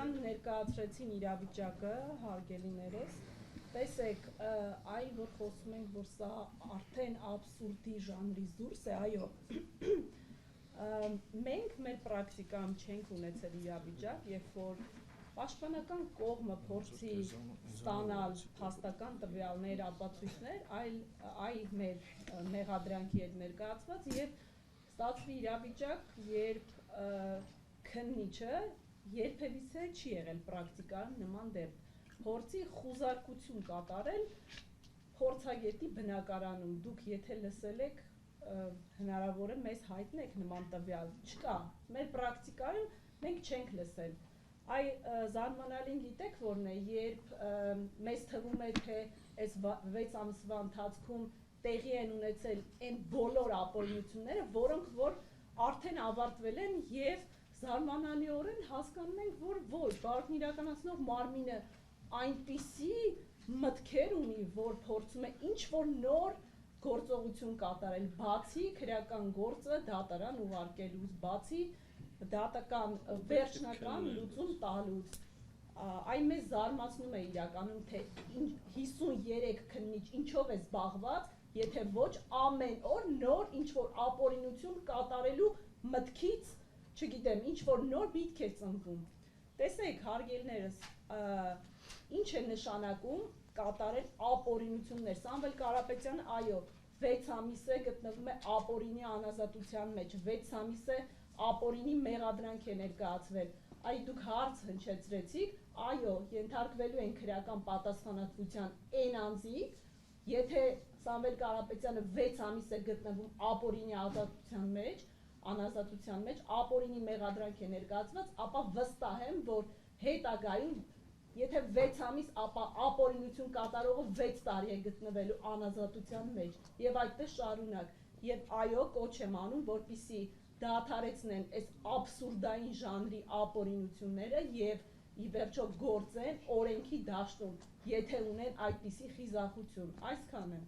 Այդքան ներկայացրեցին իրավիճակը, հարգելիներս, տեսեք, այն, որ խոսում ենք, որ սա արդեն աբսուրդի ժանրից դուրս է, այո, մենք մեր պրակտիկայում չենք ունեցել իրավիճակ, երբ որ պաշտպանական կողմը փորձի ստանալ փաստական տվյալներ, ապացույցներ, այլ մեր մեղադրանքի հետ ներկայացված եւ ստացվի իրավիճակ, երբ քննիչը երբևիցե չի եղել պրակտիկայում նման դեպք, փորձի խուզարկություն կատարել փորձագետի բնակարանում, դուք եթե լսել եք, հնարավոր է մեզ հայտնեք նման տվյալ, չկա, մեր պրակտիկայում մենք չենք լսել, զարմանալին գիտեք որն է, երբ մեզ թվում է, թե այս 6 ամսվա ընթացքում տեղի են ունեցել այն բոլոր ապօրինությունները, որոնք որ արդեն ավարտվել են եւ զարմանալիորեն հասկանում ենք, որ ոչ, բարոյական իրականացնող մարմինը այնպիսի մտքեր ունի, որ փորձում է ինչ-որ նոր գործողություն կատարել, բացի քրեական գործը դատարան ուղարկելուց, բացի դատական վերջնական լուծում տալուց, այն մեզ զարմացնում է իրականում, թե 53 քննիչ ինչով է զբաղված, եթե ոչ ամեն օր նոր ինչ-որ ապօրինություն կատարելու մտքից, չգիտեմ, ինչ-որ նոր միտք է ծնվում։ Տեսեք, հարգելիներս, ինչ է նշանակում կատարել ապօրինություններ։ Սամվել Կարապետյանը, այո, 6 ամիս է գտնվում է ապօրինի անազատության մեջ, 6 ամիս է ապօրինի մեղադրանք է ներկայացվել։ Այ դուք հարց հնչեցրեցիք, այո, ենթարկվելու են քրեական պատասխանատվության այն անձիկ, եթե Սամվել Կարապետյանը 6 ամիս է գտնվում ապօրինի անազատության մեջ, ապօրինի մեղադրանք է ներկայացված, ապա վստահ եմ, որ հետագայում, եթե 6 ամիս, ապա ապօրինություն կատարողը 6 տարի է գտնվելու անազատության մեջ եւ այդպես շարունակ, եւ այո, կոչ եմ անում, որպեսզի դադարեցնեն այս աբսուրդային ժանրի ապօրինությունները եւ ի վերջո գործեն օրենքի դաշտում, եթե ունեն այդպիսի խիզախություն, այսքանը։